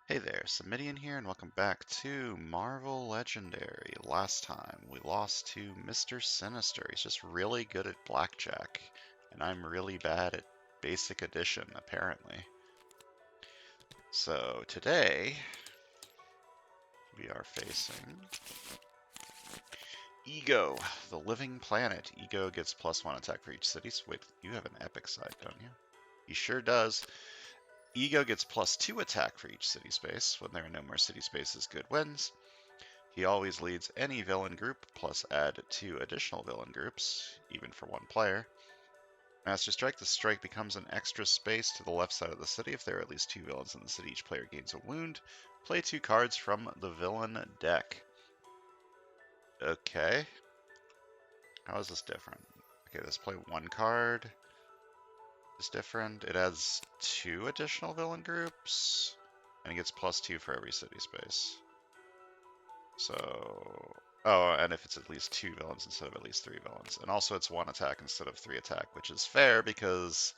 Hey there, Samitian here, and welcome back to Marvel Legendary. Last time we lost to Mr. Sinister. He's just really good at blackjack, and I'm really bad at basic addition, apparently. So today we are facing Ego, the living planet. Ego gets +1 attack for each city. So wait, you have an epic side, don't you? He sure does. Ego gets +2 attack for each city space. When there are no more city spaces, good wins. He always leads any villain group, plus add 2 additional villain groups, even for 1 player. Master Strike, the strike becomes an extra space to the left side of the city. If there are at least 2 villains in the city, each player gains a wound. Play 2 cards from the villain deck. Okay. How is this different? Okay, let's play 1 card. It's different. It adds 2 additional villain groups, and it gets +2 for every city space. So, oh, and if it's at least 2 villains instead of at least 3 villains. And also it's 1 attack instead of 3 attack, which is fair because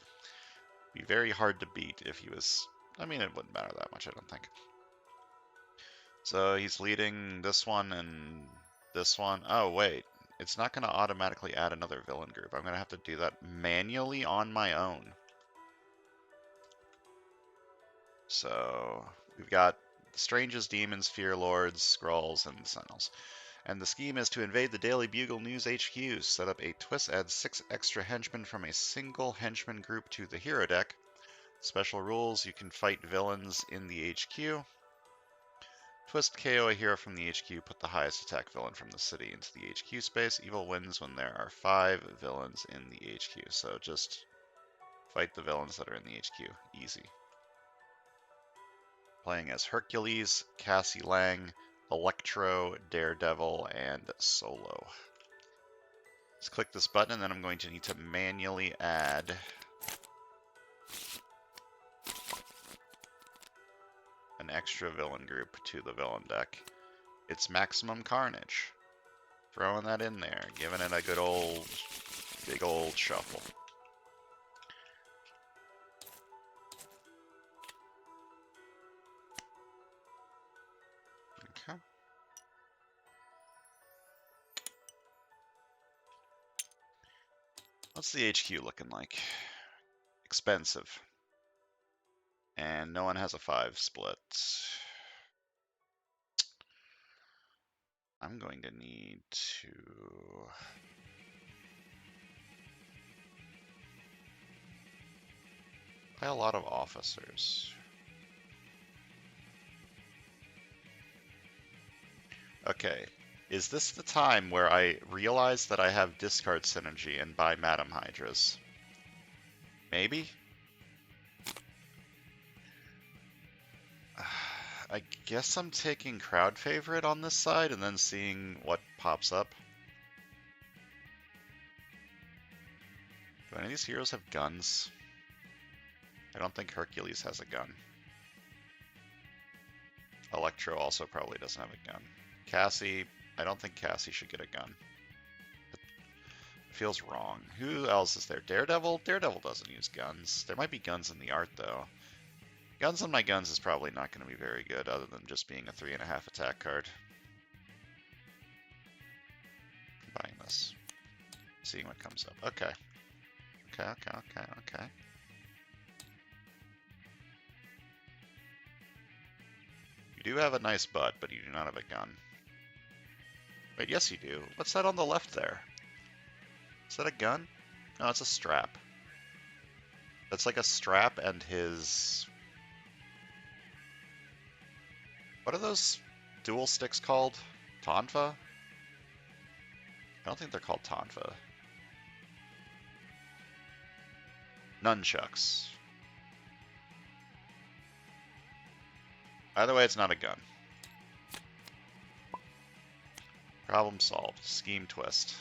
it'd be very hard to beat if he was, I mean, it wouldn't matter that much, I don't think. So he's leading this one and this one. Oh, wait, it's not going to automatically add another villain group. I'm going to have to do that manually on my own. So we've got Stranges, Demons, Fear Lords, Skrulls, and Sentinels. And the scheme is to invade the Daily Bugle News HQ, set up a twist, add 6 extra henchmen from a single henchman group to the hero deck. Special rules, you can fight villains in the HQ. Twist, KO a hero from the HQ, put the highest attack villain from the city into the HQ space. Evil wins when there are 5 villains in the HQ, so just fight the villains that are in the HQ. Easy. Playing as Hercules, Cassie Lang, Electro, Daredevil, and Solo. Let's click this button, and then I'm going to need to manually add an extra villain group to the villain deck. It's Maximum Carnage. Throwing that in there, giving it a good old, big old shuffle. Okay. What's the HQ looking like? Expensive. And no one has a 5 split. I'm going to need to buy a lot of officers. Okay, is this the time where I realize that I have discard synergy and buy Madam Hydras? Maybe? I guess I'm taking crowd favorite on this side and then seeing what pops up. Do any of these heroes have guns? I don't think Hercules has a gun. Electro also probably doesn't have a gun. Cassie, I don't think Cassie should get a gun. It feels wrong. Who else is there? Daredevil? Daredevil doesn't use guns. There might be guns in the art, though. Guns on my guns is probably not going to be very good, other than just being a 3.5 attack card. Buying this. Seeing what comes up. Okay. Okay. You do have a nice butt, but you do not have a gun. Wait, yes you do. What's that on the left there? Is that a gun? No, it's a strap. That's like a strap and his... What are those dual sticks called? Tonfa? I don't think they're called Tonfa. Nunchucks. Either way, it's not a gun. Problem solved. Scheme twist.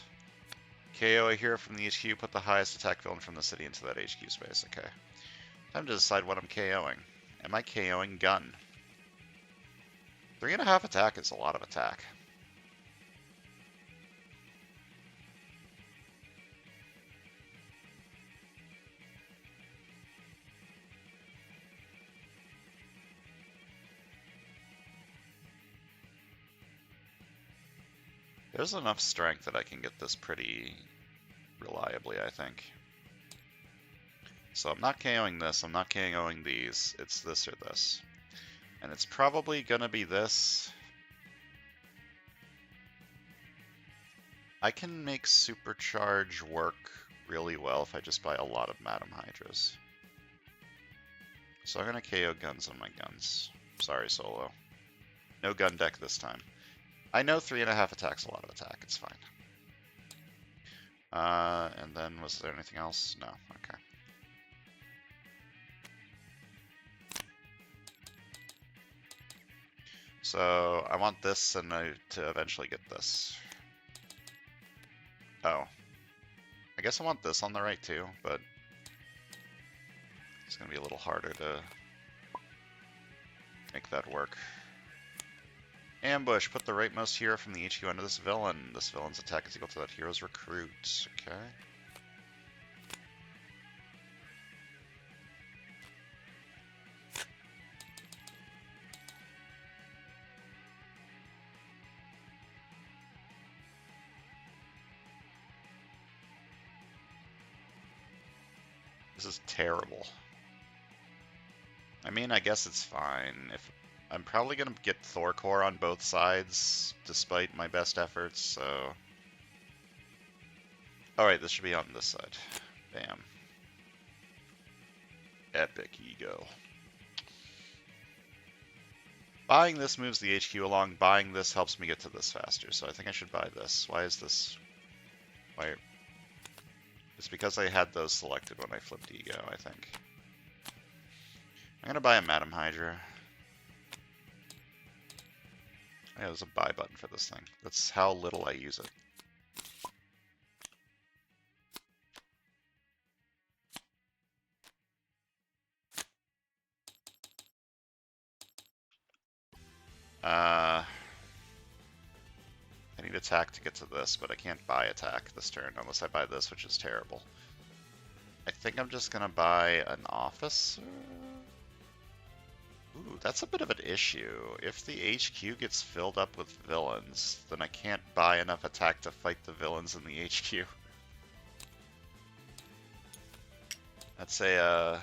KO a hero from the HQ, put the highest attack villain from the city into that HQ space. Okay. Time to decide what I'm KOing. Am I KOing gun? 3.5 attack is a lot of attack. There's enough strength that I can get this pretty reliably, I think. So I'm not KOing this, I'm not KOing these, it's this or this. And it's probably gonna be this. I can make Supercharge work really well if I just buy a lot of Madam Hydras. So I'm gonna KO guns on my guns. Sorry, Solo. No gun deck this time. I know 3.5 attacks a lot of attack, it's fine. And then was there anything else? No, okay. So I want this and to eventually get this. Oh. I guess I want this on the right too, but it's going to be a little harder to make that work. Ambush. Put the rightmost hero from the HQ under this villain. This villain's attack is equal to that hero's recruit. Okay. This is terrible. I mean, I guess it's fine. If I'm probably going to get Thor Core on both sides, despite my best efforts, so... Alright, this should be on this side. Bam. Epic ego. Buying this moves the HQ along. Buying this helps me get to this faster, so I think I should buy this. Why is this... Why... It's because I had those selected when I flipped ego, I think. I'm gonna buy a Madam Hydra. Yeah, there's a buy button for this thing. That's how little I use it. I need attack to get to this, but I can't buy attack this turn unless I buy this, which is terrible. I think I'm just gonna buy an officer. Ooh, that's a bit of an issue. If the HQ gets filled up with villains, then I can't buy enough attack to fight the villains in the HQ. That's a,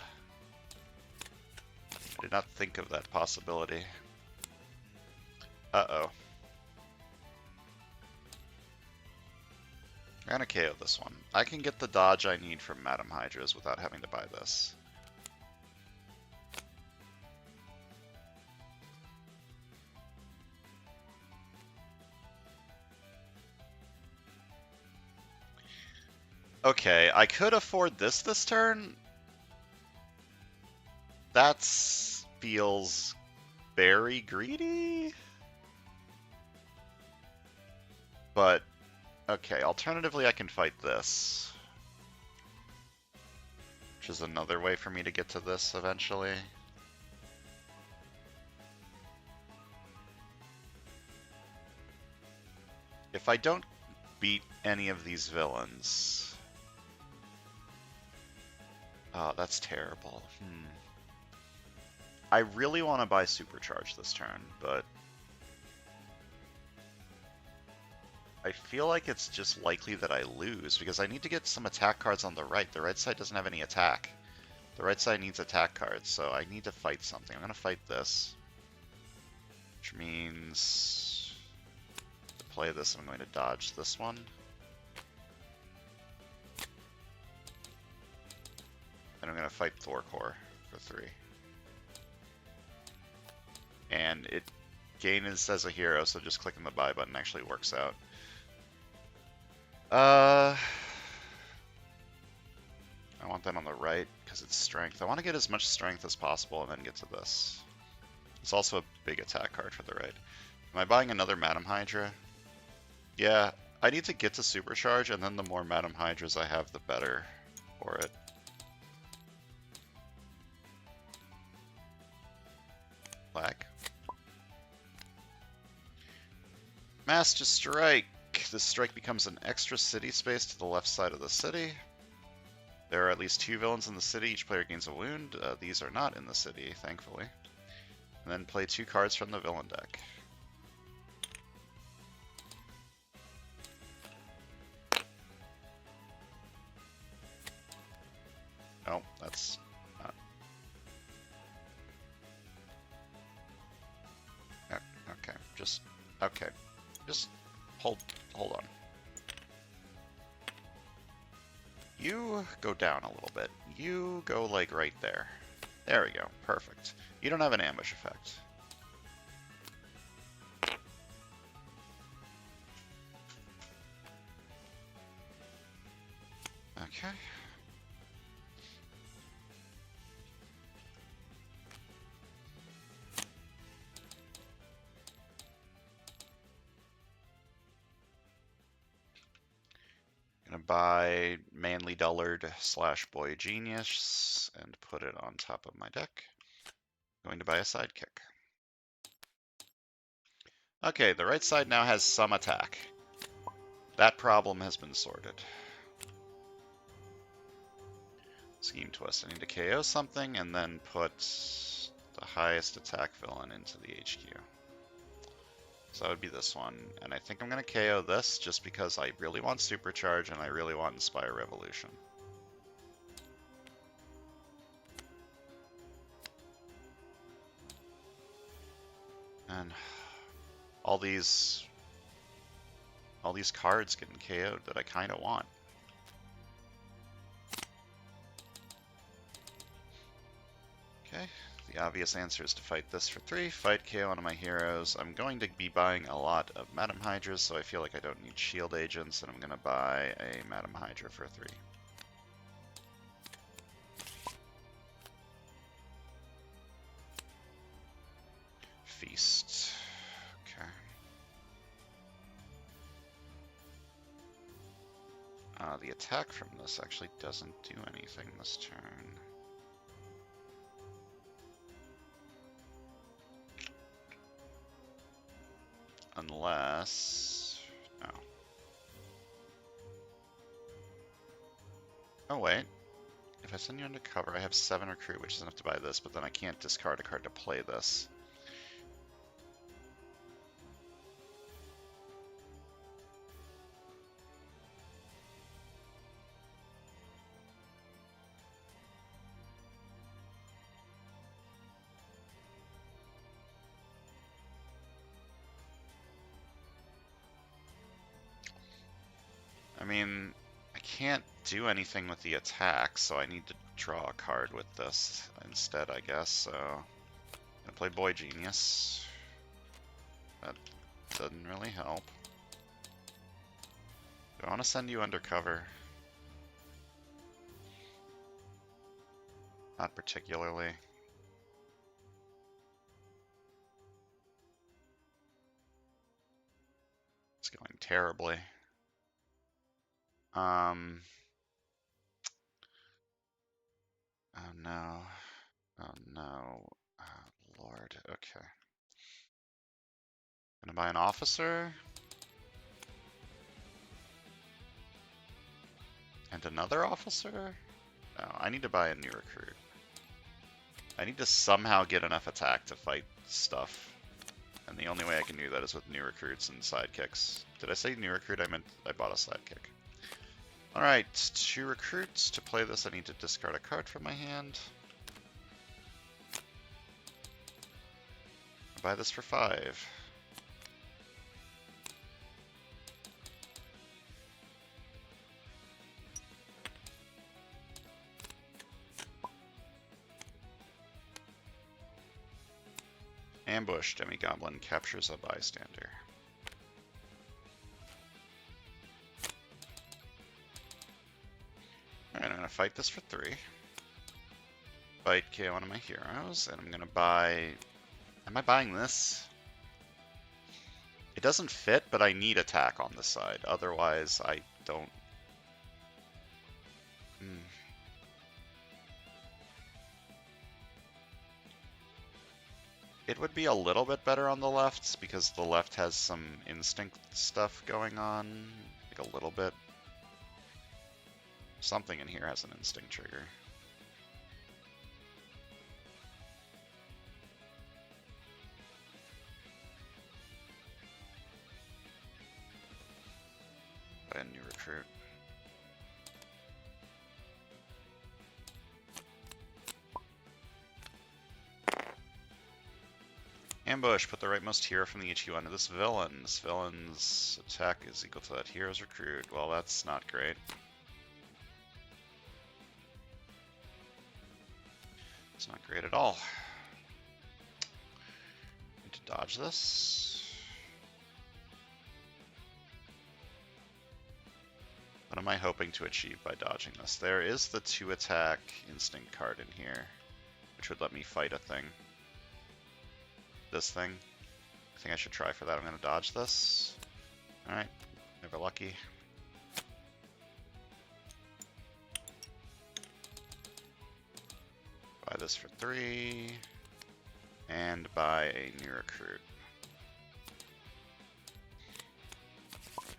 I did not think of that possibility. Uh-oh. I'm gonna KO this one. I can get the dodge I need from Madam Hydras without having to buy this. Okay, I could afford this turn. That feels very greedy. But, okay, alternatively I can fight this. Which is another way for me to get to this eventually. If I don't beat any of these villains... Oh, that's terrible. I really want to buy Supercharge this turn, but... I feel like it's just likely that I lose, because I need to get some attack cards on the right. The right side doesn't have any attack. The right side needs attack cards, so I need to fight something. I'm going to fight this. Which means... to play this, I'm going to dodge this one. And I'm going to fight Thor Core for 3. And it gains as a hero, so just clicking the buy button actually works out. I want that on the right because it's strength. I want to get as much strength as possible and then get to this. It's also a big attack card for the right. Am I buying another Madam Hydra? Yeah, I need to get to Supercharge, and then the more Madam Hydras I have, the better for it. Lag. Master Strike. This strike becomes an extra city space to the left side of the city. There are at least 2 villains in the city. Each player gains a wound. These are not in the city, thankfully. And then play 2 cards from the villain deck. Okay, just hold on. You go down a little bit. You go like right there. There we go. Perfect. You don't have an ambush effect. Okay. Gonna buy Manly Dullard / Boy Genius and put it on top of my deck. Going to buy a sidekick. Okay, the right side now has some attack. That problem has been sorted. Scheme Twist. I need to KO something and then put the highest attack villain into the HQ. So that would be this one. And I think I'm going to KO this just because I really want Supercharge and I really want Inspire Revolution. And all these cards getting KO'd that I kind of want. Okay, the obvious answer is to fight this for 3, fight KO one of my heroes. I'm going to be buying a lot of Madam Hydras, so I feel like I don't need shield agents, and I'm going to buy a Madam Hydra for 3. Feast. Okay. The attack from this actually doesn't do anything this turn. Unless... no. Oh wait. If I send you undercover, I have 7 recruit, which is enough to buy this, but then I can't discard a card to play this. I mean, I can't do anything with the attack, so I need to draw a card with this instead, I guess. So I'm gonna play Boy Genius. That doesn't really help. Do I want to send you undercover? Not particularly. It's going terribly. Oh no. Oh no. Oh, Lord. Okay. Gonna buy an officer. And another officer? No, I need to buy a new recruit. I need to somehow get enough attack to fight stuff. And the only way I can do that is with new recruits and sidekicks. Did I say new recruit? I meant I bought a sidekick. Alright, 2 recruits. To play this, I need to discard a card from my hand. Buy this for 5. Ambush. Demi-Goblin captures a bystander. Alright, I'm going to fight this for 3. Fight KO one of my heroes, and I'm going to buy... Am I buying this? It doesn't fit, but I need attack on this side. Otherwise, I don't... It would be a little bit better on the left, because the left has some instinct stuff going on. Like a little bit. Something in here has an instinct trigger. Buy a new recruit. Ambush, put the rightmost hero from the HQ onto this villain. This villain's attack is equal to that hero's recruit. Well, that's not great. It's not great at all. Need to dodge this. What am I hoping to achieve by dodging this? There is the 2-attack instinct card in here, which would let me fight a thing. This thing. I think I should try for that. I'm going to dodge this. Alright, never lucky. Buy this for 3. And buy a new recruit.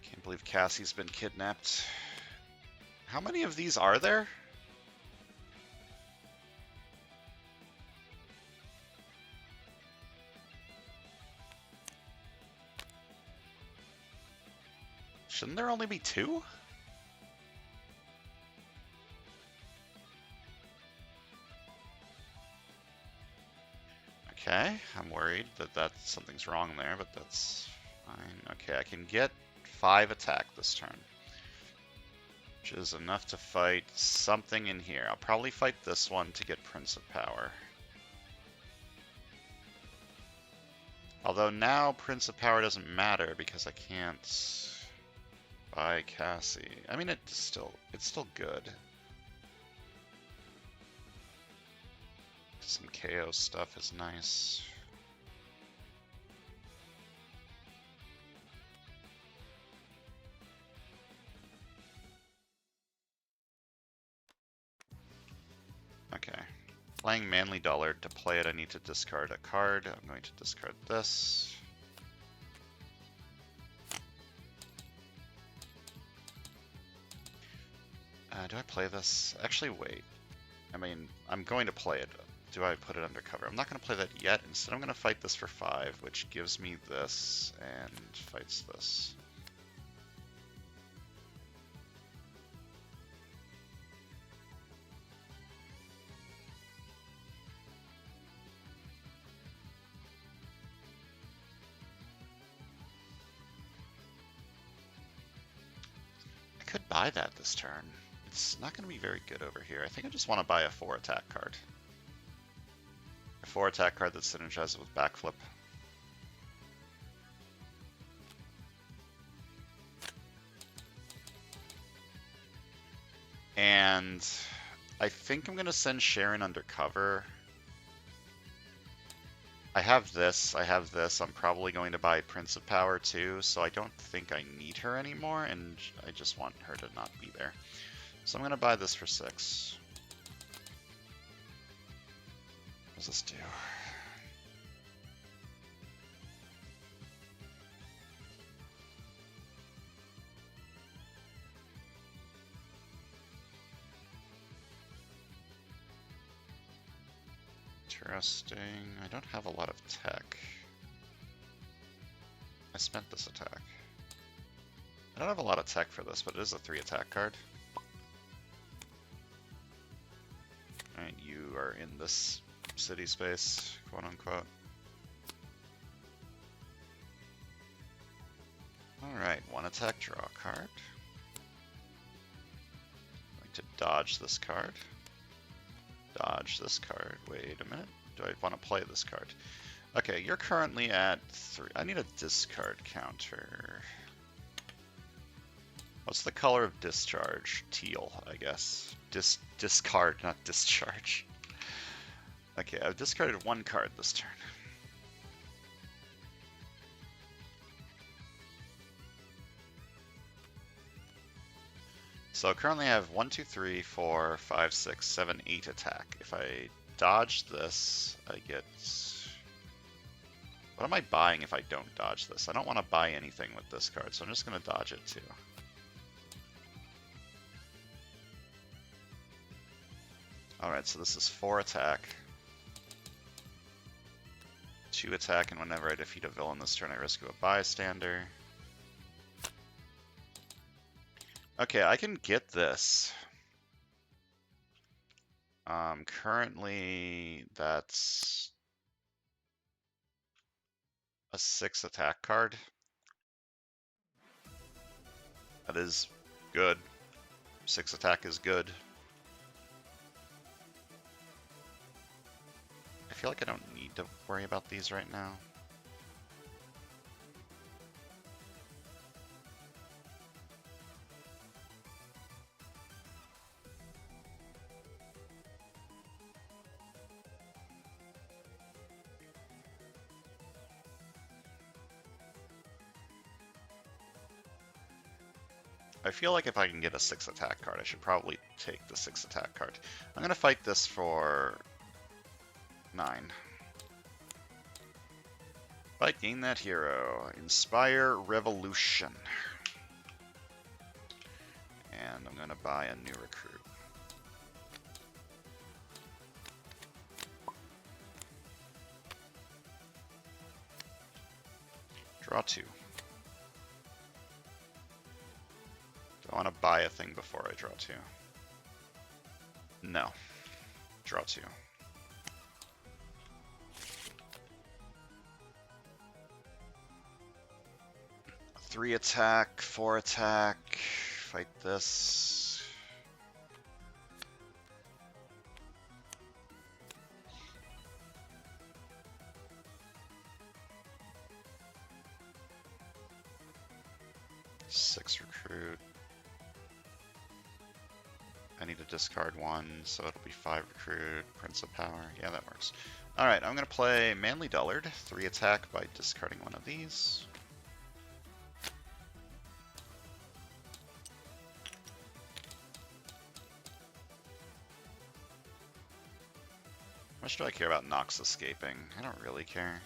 Can't believe Cassie's been kidnapped. How many of these are there? Shouldn't there only be 2? Okay, I'm worried that something's wrong there, but that's fine. Okay, I can get 5 attack this turn, which is enough to fight something in here. I'll probably fight this one to get Prince of Power. Although now Prince of Power doesn't matter because I can't buy Cassie. I mean, it's still good. Some KO stuff is nice. Okay. Playing Manly Dullard. To play it, I need to discard a card. I'm going to discard this. Do I play this? Actually, wait. I mean, I'm going to play it. Do I put it under cover? I'm not going to play that yet. Instead, I'm going to fight this for 5, which gives me this and fights this. I could buy that this turn. It's not going to be very good over here. I think I just want to buy a 4-attack card. A 4-attack card that synergizes with backflip. And I think I'm going to send Sharon undercover. I have this, I'm probably going to buy Prince of Power too, so I don't think I need her anymore, and I just want her to not be there. So I'm going to buy this for 6. What does this do? Interesting. I don't have a lot of tech. I spent this attack. I don't have a lot of tech for this, but it is a 3-attack card. Alright, you are in this city space, quote unquote. Alright, 1-attack, draw a card. I'm going to dodge this card. Dodge this card. Wait a minute. Do I want to play this card? Okay, you're currently at 3. I need a discard counter. What's the color of discharge? Teal, I guess. Discard, not discharge. Okay, I've discarded 1 card this turn. So currently I have 1, 2, 3, 4, 5, 6, 7, 8 attack. If I dodge this, I get... What am I buying if I don't dodge this? I don't want to buy anything with this card, so I'm just going to dodge it too. Alright, so this is 4 attack. 2 attack, and whenever I defeat a villain this turn, I rescue a bystander. Okay, I can get this. Currently, that's a 6 attack card. That is good. 6 attack is good. I feel like I don't need to worry about these right now. I feel like if I can get a 6 attack card, I should probably take the 6 attack card. I'm going to fight this for 9. Fight, gain that hero. Inspire Revolution. And I'm going to buy a new recruit. Draw 2. Do I want to buy a thing before I draw 2? No. Draw 2. 3 attack, 4 attack. Fight this. Six recruit. I need to discard 1, so it'll be 5 recruit. Prince of Power. Yeah, that works. Alright, I'm going to play Manly Dullard. 3 attack by discarding one of these. How much do I care about Nox escaping? I don't really care.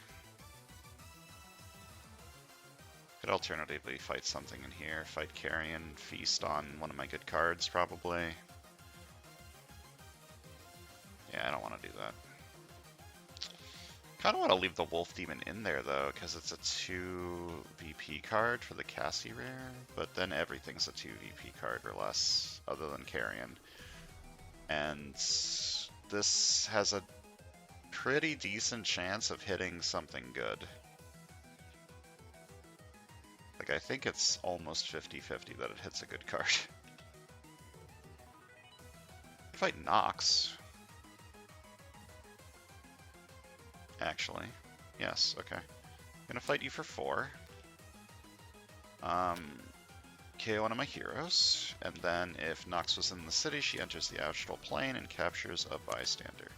Could alternatively fight something in here. Fight Carrion, feast on one of my good cards, probably. Yeah, I don't want to do that. Kind of want to leave the Wolf Demon in there, though, because it's a 2 VP card for the Cassie rare, but then everything's a 2 VP card or less, other than Carrion. And this has a pretty decent chance of hitting something good. Like, I think it's almost 50-50 that it hits a good card. Fight Nox. Actually. Yes, okay. I'm gonna fight you for 4. KO one of my heroes, and then if Nox was in the city, she enters the astral plane and captures a bystander.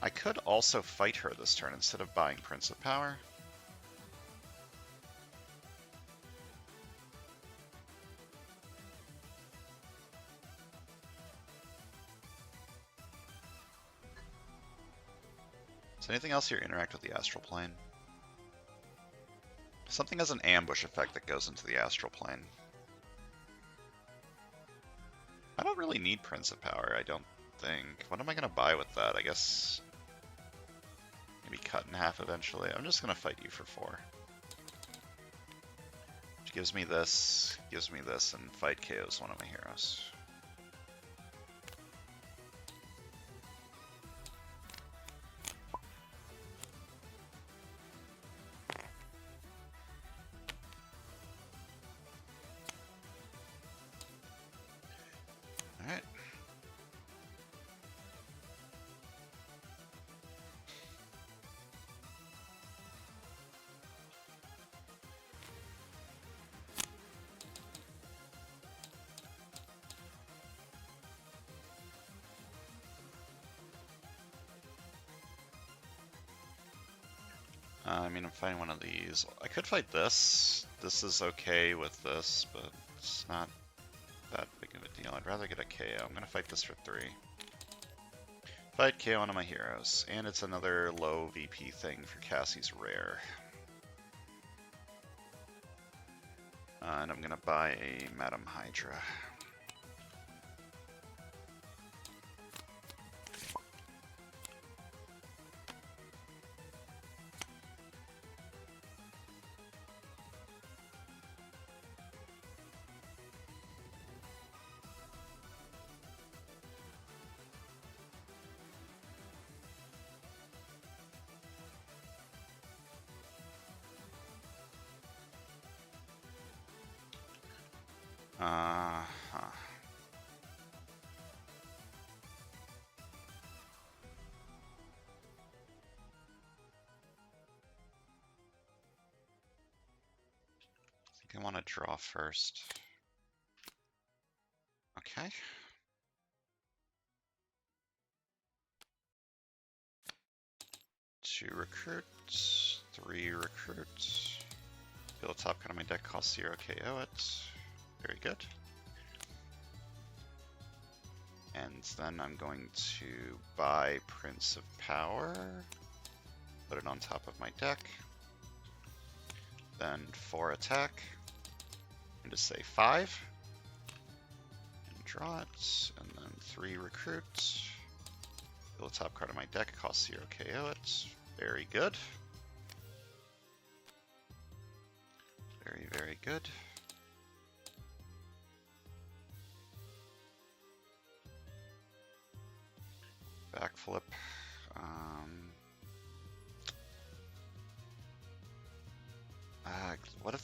I could also fight her this turn instead of buying Prince of Power. Does anything else here interact with the astral plane? Something has an ambush effect that goes into the astral plane. I don't really need Prince of Power, I don't think. What am I going to buy with that? I guess maybe cut in half eventually. I'm just going to fight you for 4. Which gives me this, and fight KOs one of my heroes. Alright. I mean, I'm fighting one of these. I could fight this. This is okay with this, but it's not that big of a deal. I'd rather get a KO. I'm going to fight this for 3. Fight KO one of my heroes. And it's another low VP thing for Cassie's rare. And I'm going to buy a Madam Hydra. Uh-huh. I think I want to draw first. Okay. 2 recruits, 3 recruits. Build top card on my deck, cost 0, KO it. Very good. And then I'm going to buy Prince of Power, put it on top of my deck. Then 4 attack, and just say 5. And draw it, and then 3 recruits. Build a top card on my deck, cost 0, KO it. Very good. Very, very good. Backflip.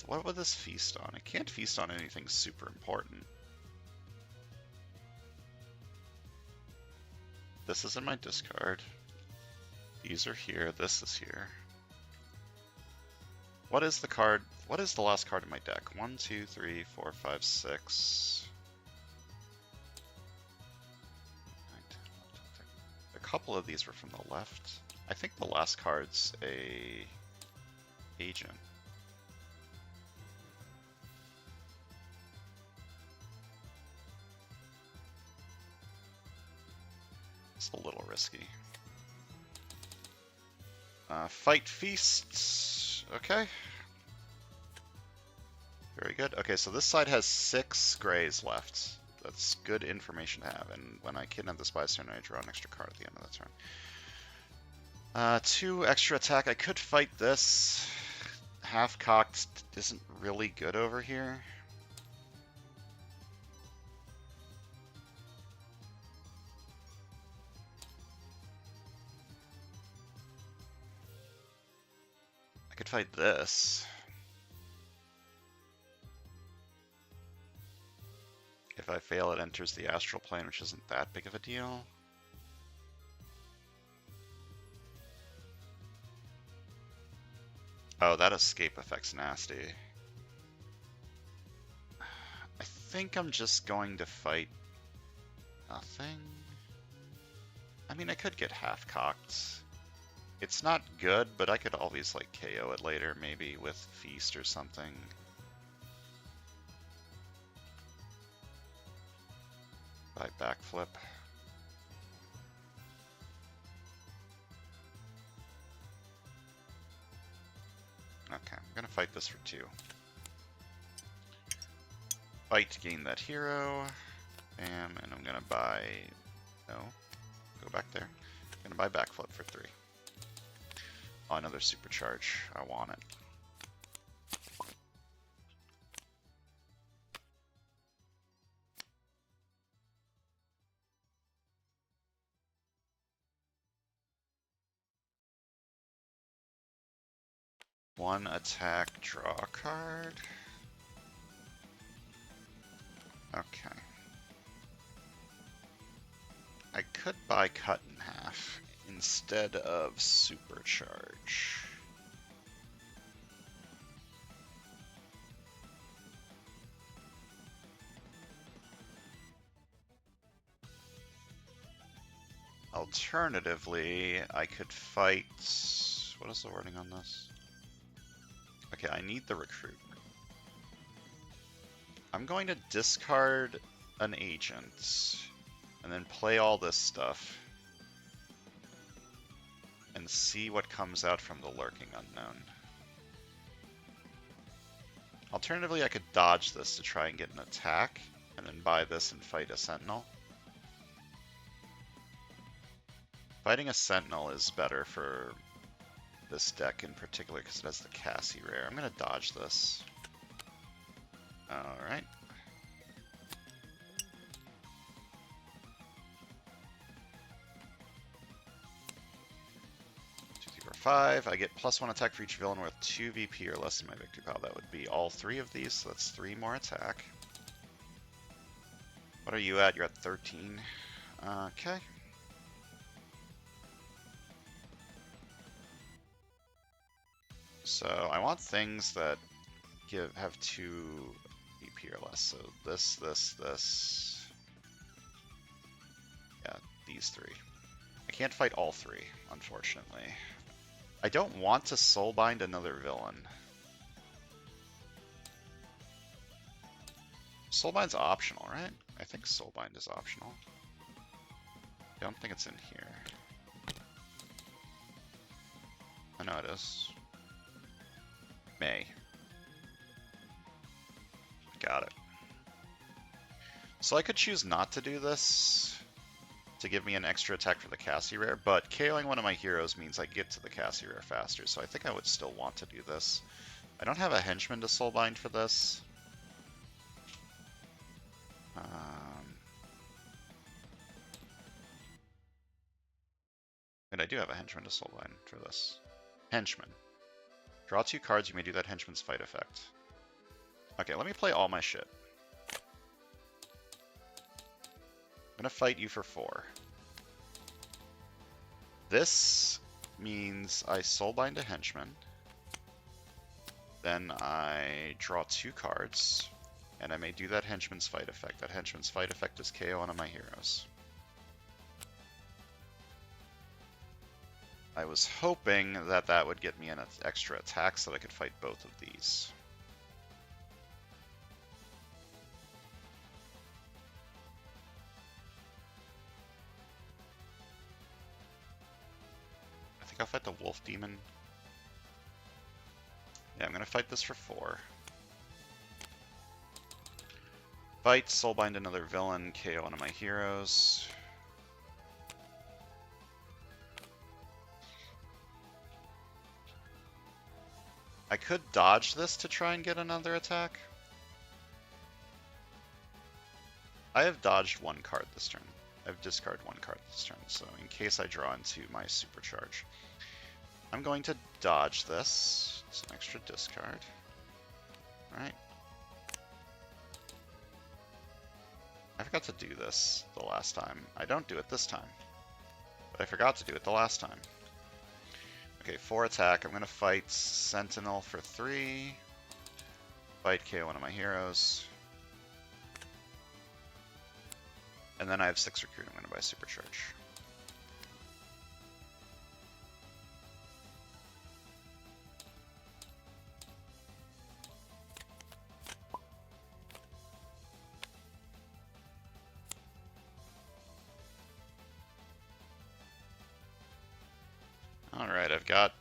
What would this feast on? It can't feast on anything super important. This is in my discard. These are here. This is here. What is the card? What is the last card in my deck? 1, 2, 3, 4, 5, 6. A couple of these were from the left. I think the last card's a agent. It's a little risky. Fight feasts. Okay. Very good. Okay, so this side has 6 grays left. That's good information to have. And when I kidnap the spy's turn, I draw an extra card at the end of the turn. 2 extra attack. I could fight this. Half-cocked isn't really good over here. I could fight this. If I fail, it enters the astral plane, which isn't that big of a deal. Oh, that escape effect's nasty. I think I'm just going to fight nothing. I mean, I could get half-cocked. It's not good, but I could always, like, KO it later, maybe with Feast or something. By backflip. Okay, I'm gonna fight this for 2. Fight to gain that hero. Bam, and I'm gonna buy... No. Go back there. I'm gonna buy backflip for 3. Oh, another supercharge. I want it. One attack, draw a card. Okay. I could buy cut in half instead of supercharge. Alternatively, I could fight... What is the wording on this? Okay, I need the recruit. I'm going to discard an agent and then play all this stuff and see what comes out from the lurking unknown. Alternatively, I could dodge this to try and get an attack and then buy this and fight a sentinel. Fighting a sentinel is better for this deck in particular because it has the Cassie rare. I'm going to dodge this. Alright. For 5, I get +1 attack for each villain worth 2 VP or less in my victory pile. That would be all 3 of these, so that's 3 more attack. What are you at? You're at 13. Okay. So I want things that have 2 EP or less. So this. Yeah, these 3. I can't fight all 3, unfortunately. I don't want to soulbind another villain. Soulbind's optional, right? I think soulbind is optional. I don't think it's in here. I know it is. May. Got it. So I could choose not to do this to give me an extra attack for the Cassie Rare, but KOing one of my heroes means I get to the Cassie Rare faster, so I think I would still want to do this. I don't have a henchman to soulbind for this. And I do have a henchman to soulbind for this. Henchman. Draw 2 cards, you may do that henchman's fight effect. Okay, let me play all my shit. I'm gonna fight you for 4. This means I soulbind a henchman. Then I draw 2 cards, and I may do that henchman's fight effect. That henchman's fight effect is KO one of my heroes. I was hoping that that would get me an extra attack so that I could fight both of these. I think I'll fight the Wolf Demon. Yeah, I'm going to fight this for 4. Fight, soulbind another villain, KO one of my heroes. I could dodge this to try and get another attack. I have dodged 1 card this turn. I've discarded 1 card this turn, so in case I draw into my supercharge. I'm going to dodge this. It's an extra discard. Alright. I forgot to do this the last time. I don't do it this time. But I forgot to do it the last time. Okay, 4 attack. I'm going to fight Sentinel for 3. Fight KO one of my heroes. And then I have 6 recruit. I'm going to buy Supercharge. Alright, I've got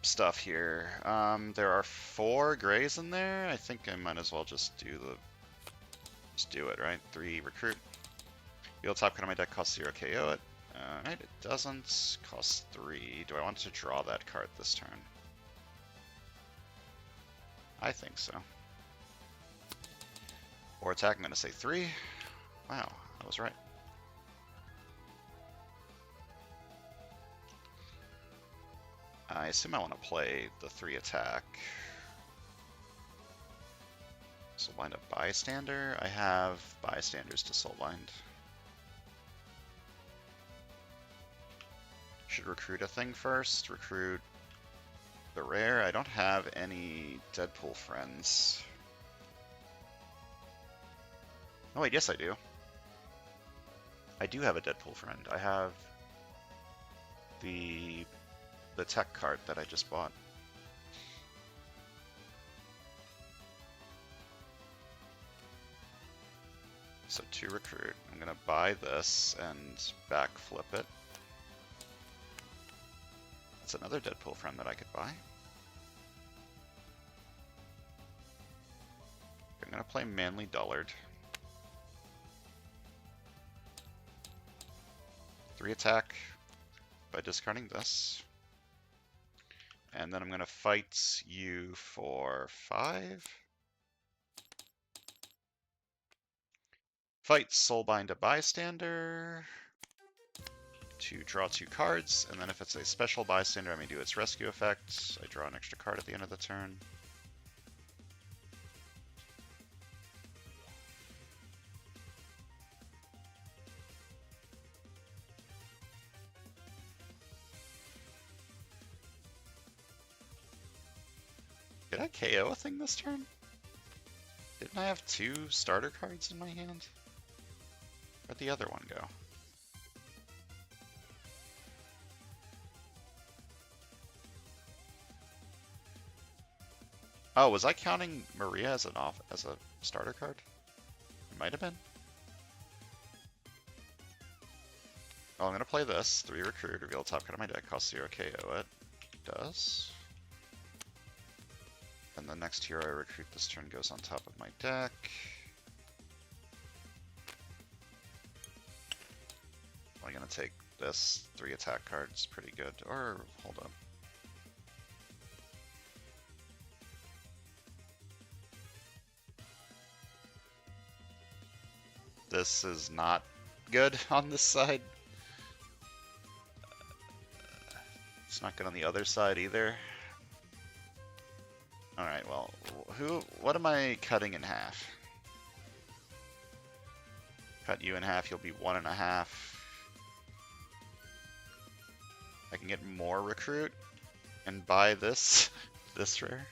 stuff here. There are 4 grays in there. I think I might as well just do it, right? 3 recruit. Wheel top card on my deck costs 0, KO it. Alright, it doesn't. Cost 3. Do I want to draw that card this turn? I think so. 4 attack, I'm going to say 3. Wow, I was right. I assume I want to play the 3 attack. Soulbind a bystander. I have bystanders to soulbind. Should recruit a thing first. Recruit the rare. I don't have any Deadpool friends. Oh wait, yes I do. I do have a Deadpool friend. I have the tech card that I just bought. So 2 recruit. I'm gonna buy this and backflip it. That's another Deadpool friend that I could buy. I'm gonna play Manly Dullard. 3 attack by discarding this. And then I'm going to fight you for 5. Fight Soulbind a bystander to draw 2 cards, and then if it's a special bystander, I may do its rescue effect. I draw an extra card at the end of the turn. Did I KO a thing this turn? Didn't I have 2 starter cards in my hand? Where'd the other one go? Oh, was I counting Maria as a starter card? It might have been. Oh, I'm gonna play this. 3 recruit, reveal the top card of my deck, cost 0 KO it. Does. And the next hero I recruit this turn goes on top of my deck. I'm gonna take this 3 attack cards, pretty good. Or hold up. This is not good on this side. It's not good on the other side either. Alright, well, what am I cutting in half? Cut you in half, you'll be 1.5. I can get more recruit and buy this, this rare.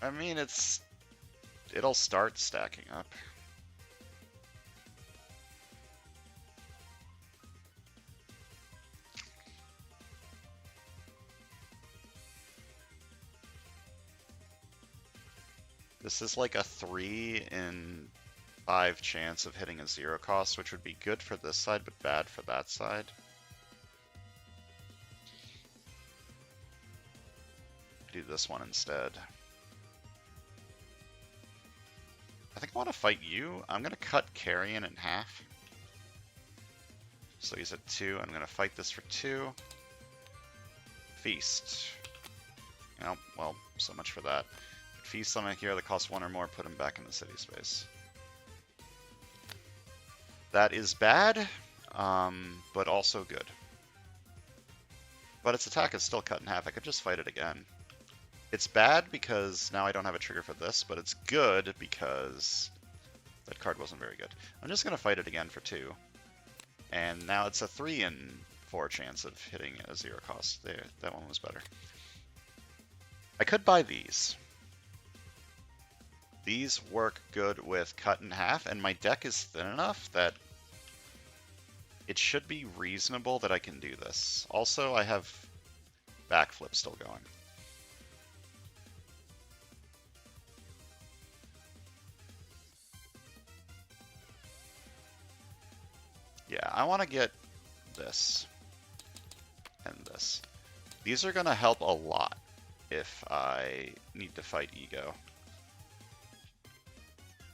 I mean, it'll start stacking up. This is like a 3 in 5 chance of hitting a 0 cost, which would be good for this side, but bad for that side. Do this one instead. I think I want to fight you. I'm going to cut Carrion in half. So he's at 2. I'm going to fight this for 2. Feast. Oh, well, so much for that. Feast on a hero that costs 1 or more, put him back in the city space. That is bad, but also good. But its attack is still cut in half. I could just fight it again. It's bad because now I don't have a trigger for this, but it's good because that card wasn't very good. I'm just going to fight it again for 2. And now it's a 3 in 4 chance of hitting a 0 cost. There, that one was better. I could buy these. These work good with cut in half, and my deck is thin enough that it should be reasonable that I can do this. Also, I have backflip still going. Yeah, I want to get this and this. These are going to help a lot if I need to fight Ego.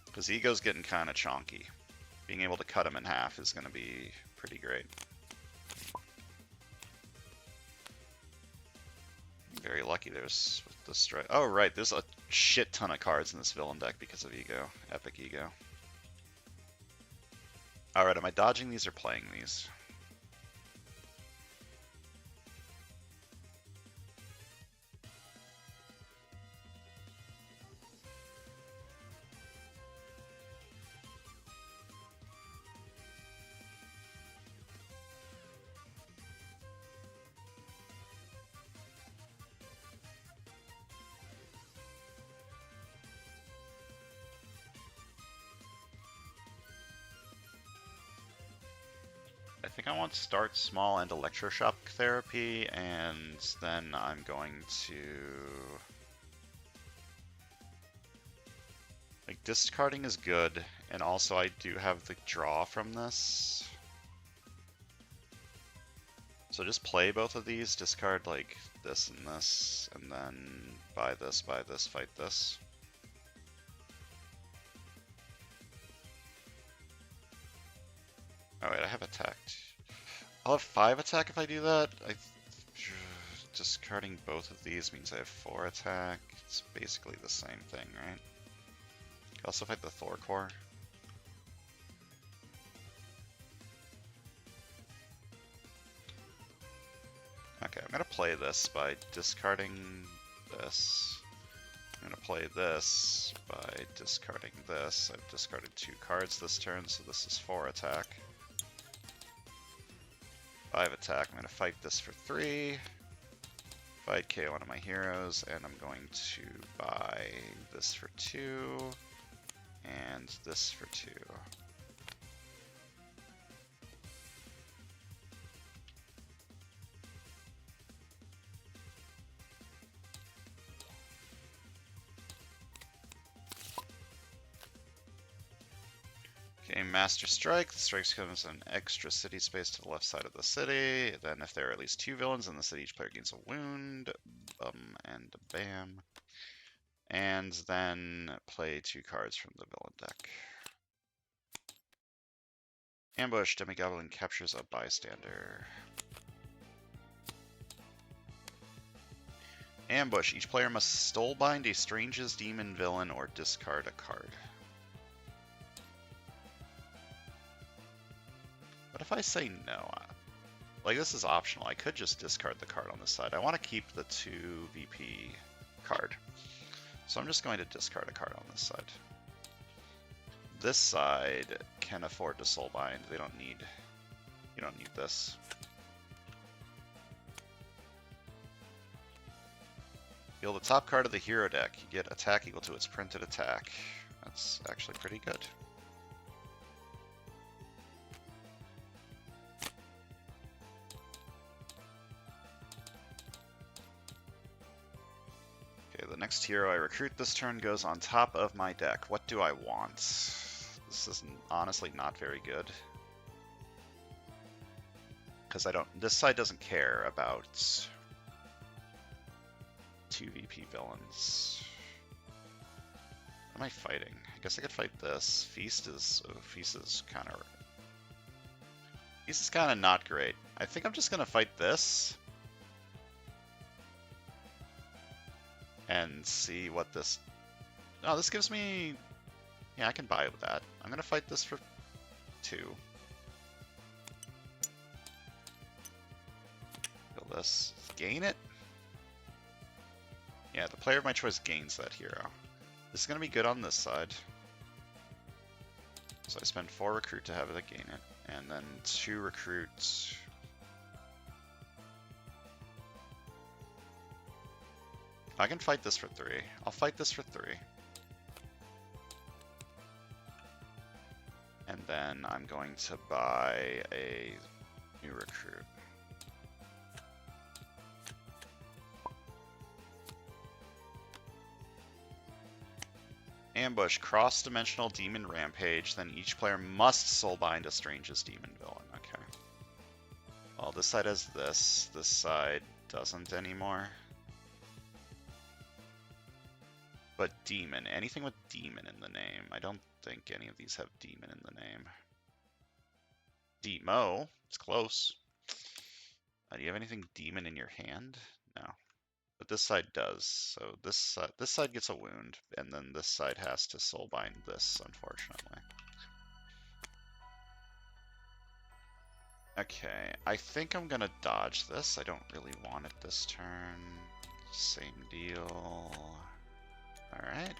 Because Ego's getting kind of chonky. Being able to cut him in half is going to be pretty great. Very lucky there's the strike. Oh, right, there's a shit ton of cards in this villain deck because of Ego. Epic Ego. Alright, am I dodging these or playing these? I think I want to start small and electroshock therapy, and then I'm going to... Like, discarding is good, and also I do have the draw from this. So just play both of these, discard like this, and then buy this, fight this. Oh wait, I have attacked. I'll have 5 attack if I do that. Discarding both of these means I have 4 attack. It's basically the same thing, right? I also fight the Thor Core. Okay, I'm gonna play this by discarding this. I'm gonna play this by discarding this. I've discarded 2 cards this turn, so this is 4 attack. 5 attack. I'm going to fight this for 3. Fight KO one of my heroes, and I'm going to buy this for 2, and this for 2. Okay, Master Strike. The strikes comes an extra city space to the left side of the city. Then if there are at least 2 villains in the city, each player gains a wound. And bam. And then play 2 cards from the villain deck. Ambush. Demi-Goblin captures a bystander. Ambush. Each player must Soulbind a Strange's Demon villain or discard a card. What if I say no? Like, this is optional. I could just discard the card on this side. I want to keep the 2 VP card. So I'm just going to discard a card on this side. This side can afford to Soulbind. You don't need this. Deal the top card of the hero deck. You get attack equal to its printed attack. That's actually pretty good. The next hero I recruit this turn goes on top of my deck. What do I want? This is honestly not very good. Because this side doesn't care about 2 VP villains. What am I fighting? I guess I could fight this. Feast is kind of not great. I think I'm just gonna fight this. And see what this... Oh, this gives me... Yeah, I can buy with that. I'm going to fight this for 2. Kill this. Gain it? Yeah, the player of my choice gains that hero. This is going to be good on this side. So I spend 4 recruit to have it gain it. And then 2 recruits... I can fight this for 3. I'll fight this for 3. And then I'm going to buy a new recruit. Ambush, cross-dimensional demon rampage, then each player must soulbind a Strange's demon villain. Okay. Well, this side has this side doesn't anymore. But demon, anything with demon in the name. I don't think any of these have demon in the name. Demo, it's close. Do you have anything demon in your hand? No. But this side does. So this side gets a wound, and then this side has to soulbind this, unfortunately. Okay, I think I'm gonna dodge this. I don't really want it this turn. Same deal. Alright.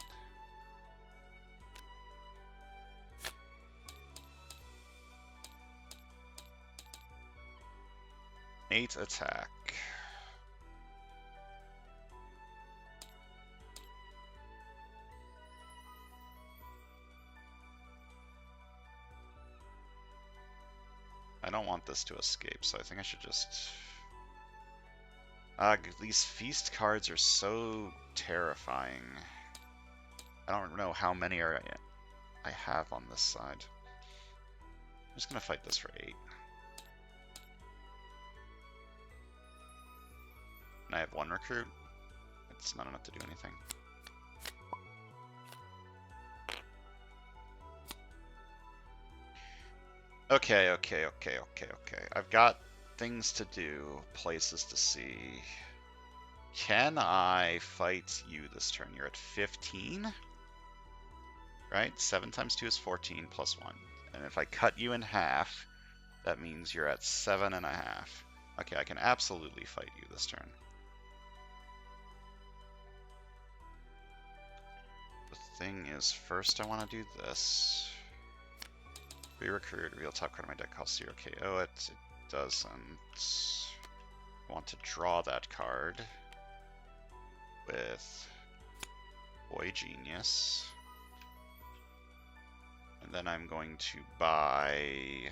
Eight attack. I don't want this to escape, so I think I should just... these feast cards are so terrifying. I don't know how many I have on this side. I'm just gonna fight this for 8. And I have 1 recruit. It's not enough to do anything. Okay. I've got things to do, places to see. Can I fight you this turn? You're at 15? Right? 7 times 2 is 14 plus 1. And if I cut you in half, that means you're at 7.5. Okay, I can absolutely fight you this turn. The thing is, first I want to do this. Re-recruit, reveal top card of my deck, cost 0 KO it. doesn't want to draw that card with Boy Genius. And then I'm going to buy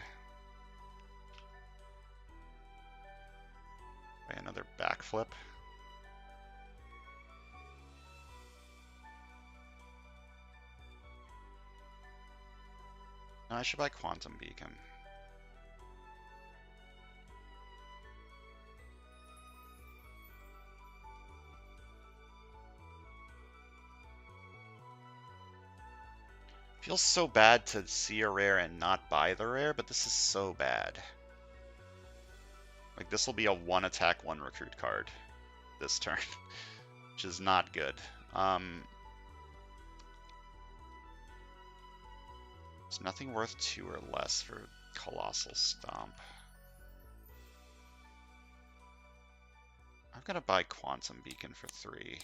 another backflip. I should buy Quantum Beacon. Feels so bad to see a rare and not buy the rare, but this is so bad. Like, this will be a 1 attack, 1 recruit card this turn, which is not good. There's nothing worth 2 or less for Colossal Stomp. I'm gonna buy Quantum Beacon for 3.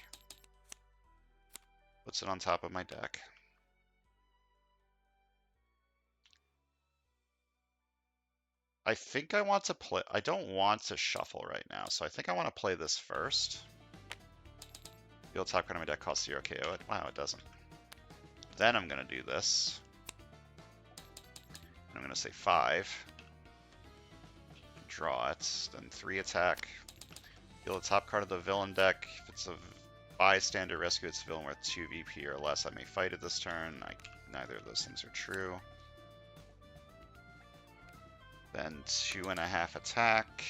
Puts it on top of my deck. I think I want to play. I don't want to shuffle right now, so I think I want to play this first. Field top card on my deck costs 0 KO it. Wow, it doesn't. Then I'm gonna do this. And I'm gonna say 5. Draw it. Then 3 attack. Deal the top card of the villain deck. If it's a bystander rescue, it's a villain worth 2 VP or less. I may fight it this turn. Neither of those things are true. Then 2.5 attack.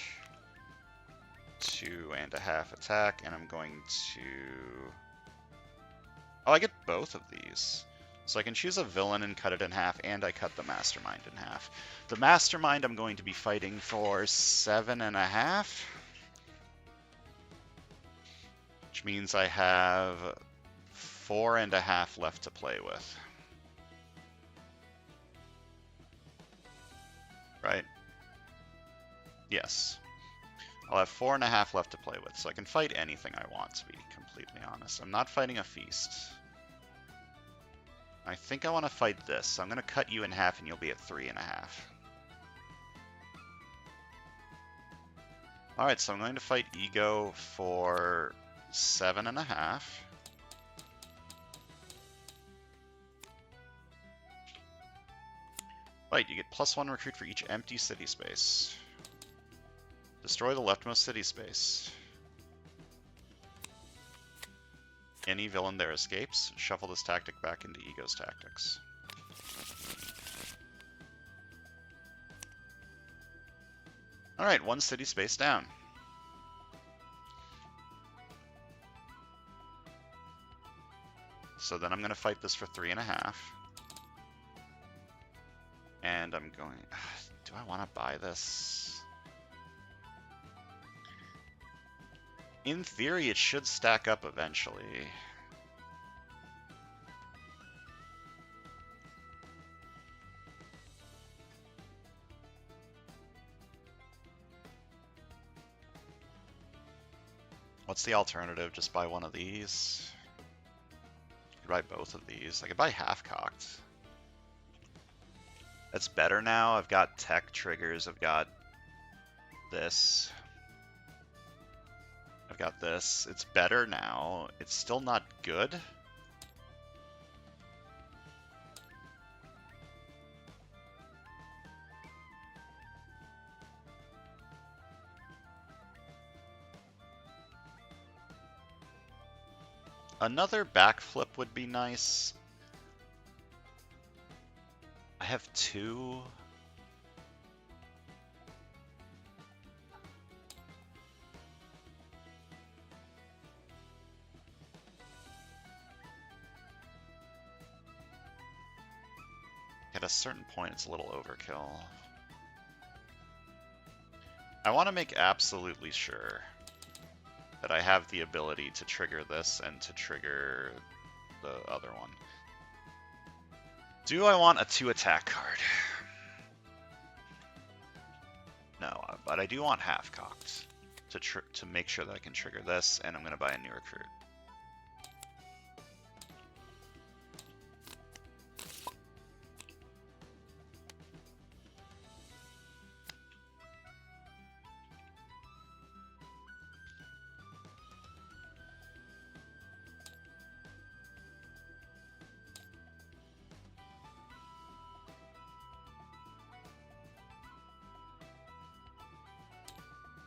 2.5 attack. And I'm going to... Oh, I get both of these. So I can choose a villain and cut it in half, and I cut the mastermind in half. The mastermind I'm going to be fighting for 7.5. Which means I have 4.5 left to play with. Right? Yes. I'll have 4.5 left to play with, so I can fight anything I want, to be completely honest. I'm not fighting a feast. I think I want to fight this, so I'm going to cut you in half and you'll be at 3.5. Alright, so I'm going to fight Ego for 7.5. Right, you get +1 recruit for each empty city space. Destroy the leftmost city space. Any villain there escapes. Shuffle this tactic back into Ego's tactics. Alright, 1 city space down. So then I'm going to fight this for 3.5. And I'm going... Do I want to buy this? In theory, it should stack up eventually. What's the alternative? Just buy one of these? I could buy both of these. I could buy half-cocked. That's better now. I've got tech triggers. I've got this. I've got this. It's better now. It's still not good. Another backflip would be nice. I have 2. At a certain point, it's a little overkill. I want to make absolutely sure that I have the ability to trigger this and to trigger the other one. Do I want a 2 attack card? No, but I do want half-cocked to make sure that I can trigger this, and I'm going to buy a new recruit.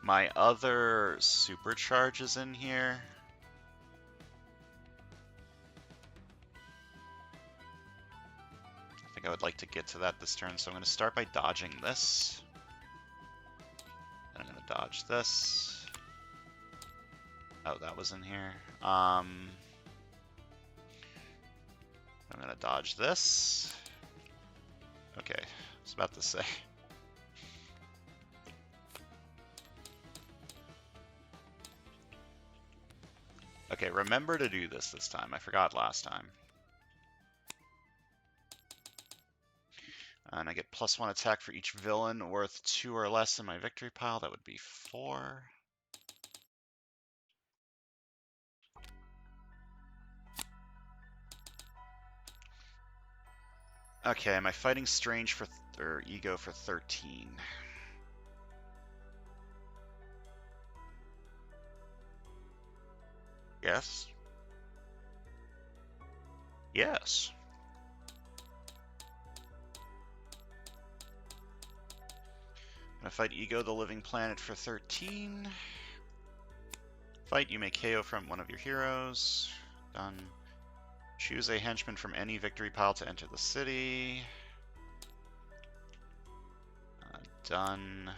My other supercharge is in here. I think I would like to get to that this turn, so I'm going to start by dodging this. And I'm going to dodge this. Oh, that was in here. I'm going to dodge this. Okay, I was about to say. Okay, remember to do this time. I forgot last time. And I get +1 attack for each villain worth 2 or less in my victory pile. That would be 4. Okay, am I fighting Strange for or Ego for 13? Yes. Yes. I'm gonna fight Ego, the Living Planet, for 13. Fight, you may KO from one of your heroes. Done. Choose a henchman from any victory pile to enter the city. Done.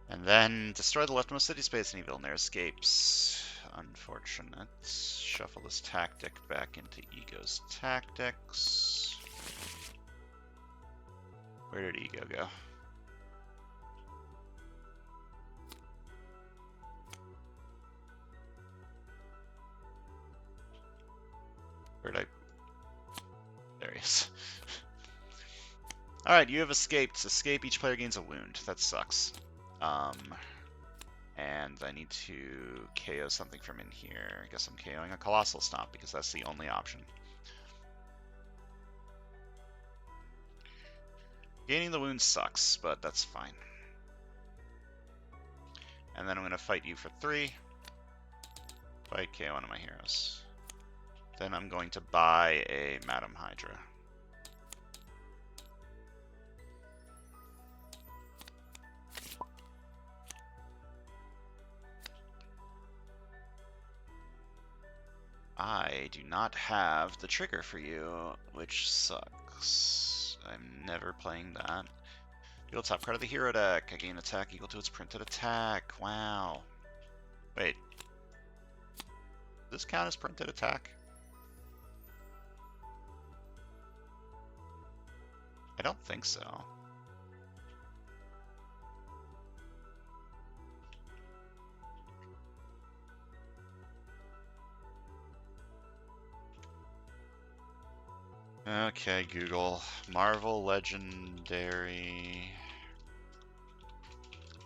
And then destroy the leftmost city space and evil near escapes. Unfortunate. Shuffle this tactic back into Ego's tactics. Where did Ego go? Where'd I... There he is. Alright, you have escaped. Escape, each player gains a wound. That sucks. And I need to KO something from in here. I guess I'm KOing a Colossal Stomp because that's the only option. Gaining the wound sucks, but that's fine. And then I'm going to fight you for 3. Fight KO one of my heroes. Then I'm going to buy a Madam Hydra. I do not have the trigger for you, which sucks. I'm never playing that. Deal top card of the hero deck. I gain attack equal to its printed attack. Wow. Wait. Does this count as printed attack? I don't think so. Okay, Google. Marvel Legendary.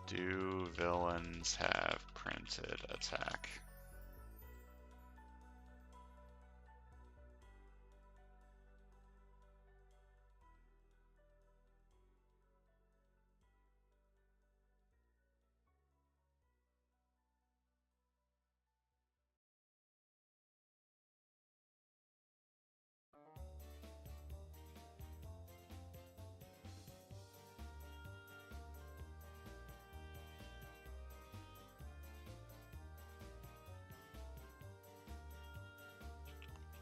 Do villains have printed attack?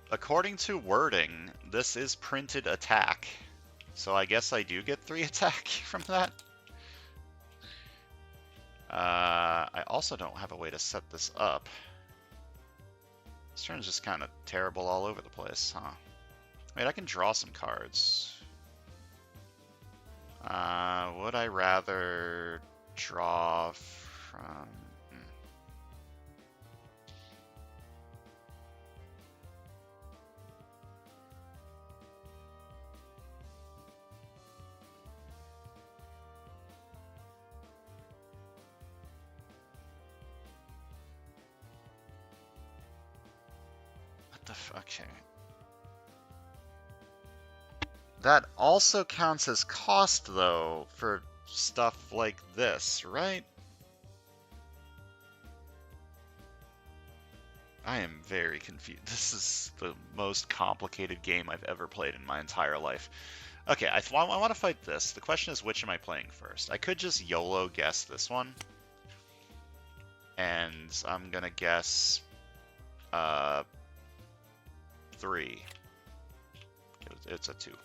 According to wording, this is printed attack. So I guess I do get 3 attack from that. I also don't have a way to set this up. This turn is just kind of terrible all over the place, huh? Wait, I can draw some cards. Would I rather draw from... Okay. That also counts as cost, though, for stuff like this, right? I am very confused. This is the most complicated game I've ever played in my entire life. Okay, I want to fight this. The question is, which am I playing first? I could just YOLO guess this one. And I'm going to guess 3. It's a 2. And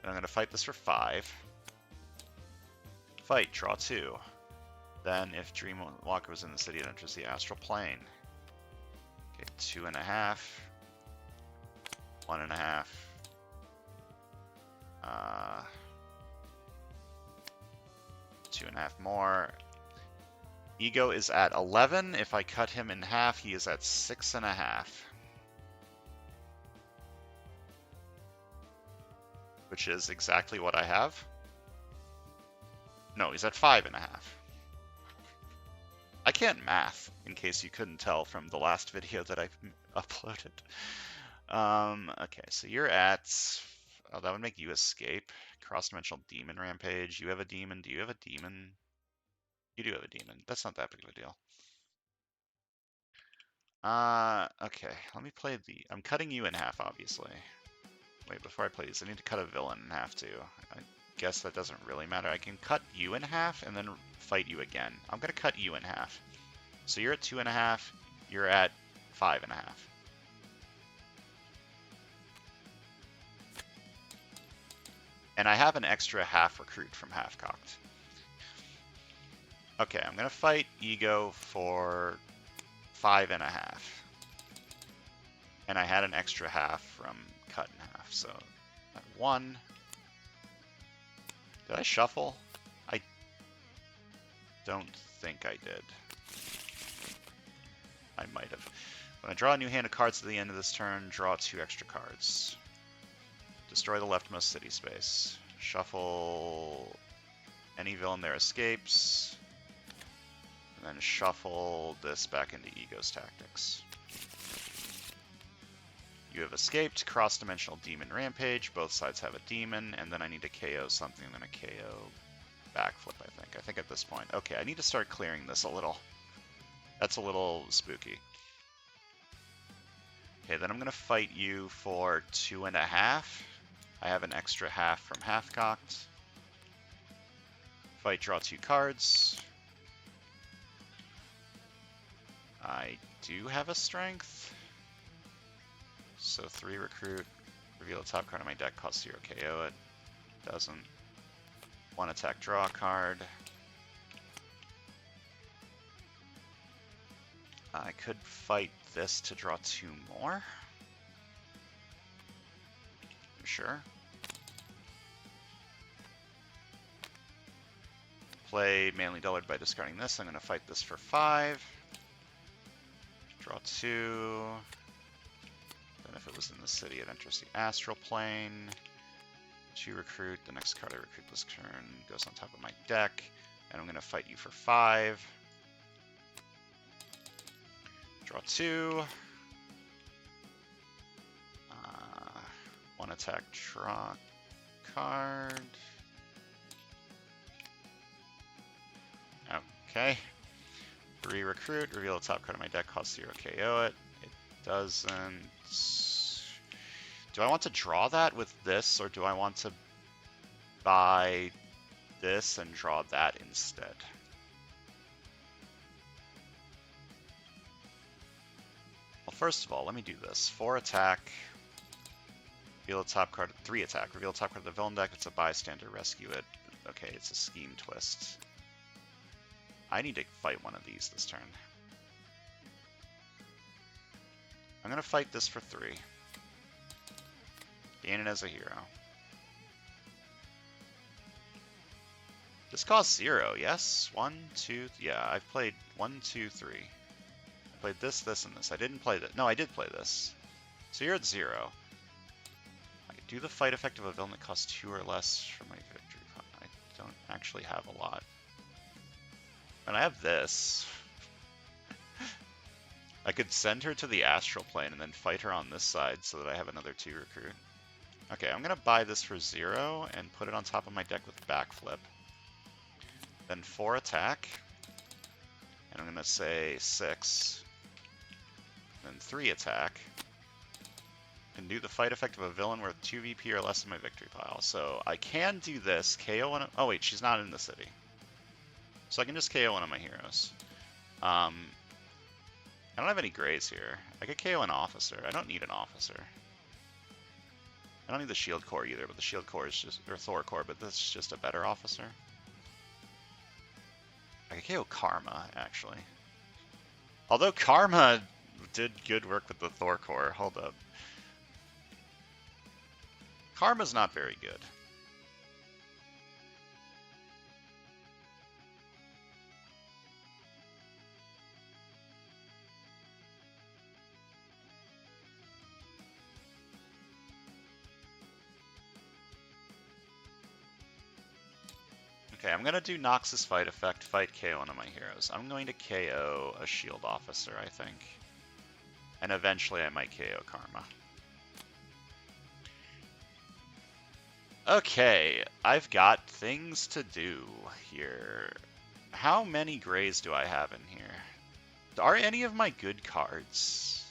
I'm going to fight this for 5. Fight, draw 2. Then, if Dreamwalker was in the city, it enters the astral plane. Okay, 2.5. 1.5. 2.5 more. Ego is at 11. If I cut him in half, he is at 6.5. Which is exactly what I have. No, he's at 5.5. I can't math, in case you couldn't tell from the last video that I uploaded. Okay, so you're at... Oh, that would make you escape. Cross-dimensional demon rampage. You have a demon. Do you have a demon? You do have a demon. That's not that big of a deal. Okay, let me play the... I'm cutting you in half, obviously. Wait, before I play these, I need to cut a villain in half, too. I guess that doesn't really matter. I can cut you in half and then fight you again. I'm going to cut you in half. So you're at 2.5, you're at 5.5. And I have an extra half recruit from Half Cocked. Okay, I'm going to fight Ego for 5.5. And I had an extra half from cut in half, so at 1. Did I shuffle? I don't think I did. I might have. When I draw a new hand of cards at the end of this turn, draw 2 extra cards. Destroy the leftmost city space. Shuffle any villain there escapes. And then shuffle this back into Ego's Tactics. You have escaped cross-dimensional demon rampage. Both sides have a demon, and then I need to KO something, and then a KO backflip, I think. I think at this point. Okay, I need to start clearing this a little. That's a little spooky. Okay, then I'm going to fight you for 2.5. I have an extra half from Half Cocked. Fight, draw 2 cards. I do have a strength. So 3 recruit, reveal the top card of my deck, cost 0, KO it. Doesn't. 1 attack, draw a card. I could fight this to draw 2 more. I'm sure. Play Manly Dullard by discarding this. I'm going to fight this for 5. Draw 2. Then if it was in the city, it enters the astral plane. 2 recruit. The next card I recruit this turn goes on top of my deck. And I'm going to fight you for 5. Draw 2. 1 attack, draw card. Okay. 3 recruit, reveal the top card of my deck, cost 0, KO it. It doesn't. Do I want to draw that with this, or do I want to buy this and draw that instead? Well, first of all, let me do this. 4 attack, reveal the top card, 3 attack, reveal the top card of the villain deck, it's a bystander, rescue it. Okay, it's a scheme twist. I need to fight one of these this turn. I'm going to fight this for 3. Gain it as a hero. This costs 0, yes? 1, 2, yeah, I've played 1, 2, 3. I played this, this, and this. I didn't play this. No, I did play this. So you're at 0. I do the fight effect of a villain that costs 2 or less for my victory. I don't actually have a lot. And I have this. I could send her to the astral plane and then fight her on this side so that I have another 2 recruit. Okay, I'm going to buy this for 0 and put it on top of my deck with backflip. Then 4 attack. And I'm going to say 6. Then 3 attack. Can do the fight effect of a villain worth 2 VP or less in my victory pile. So I can do this. KO one of... Oh wait, she's not in the city. So I can just KO one of my heroes. I don't have any grays here. I could KO an officer. I don't need an officer. I don't need the shield core either, but the shield core is just... Or Thor core, but this is just a better officer. I could KO Karma, actually. Although Karma did good work with the Thor core. Hold up. Karma's not very good. Okay, I'm going to do Noxus fight effect, fight KO one of my heroes. I'm going to KO a shield officer, I think. And eventually I might KO Karma. Okay, I've got things to do here. How many grays do I have in here? Are any of my good cards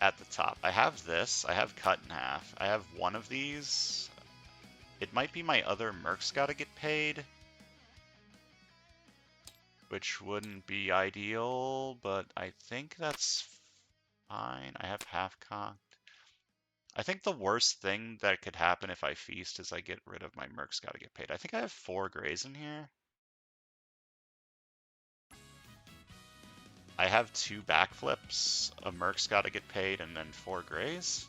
at the top? I have this. I have Cut in Half. I have one of these. It might be my other Merc's gotta get paid, which wouldn't be ideal, but I think that's fine. I have half-cocked. I think the worst thing that could happen if I feast is I get rid of my Merc's gotta get paid. I think I have 4 grays in here. I have 2 backflips, a Merc's gotta get paid, and then 4 grays.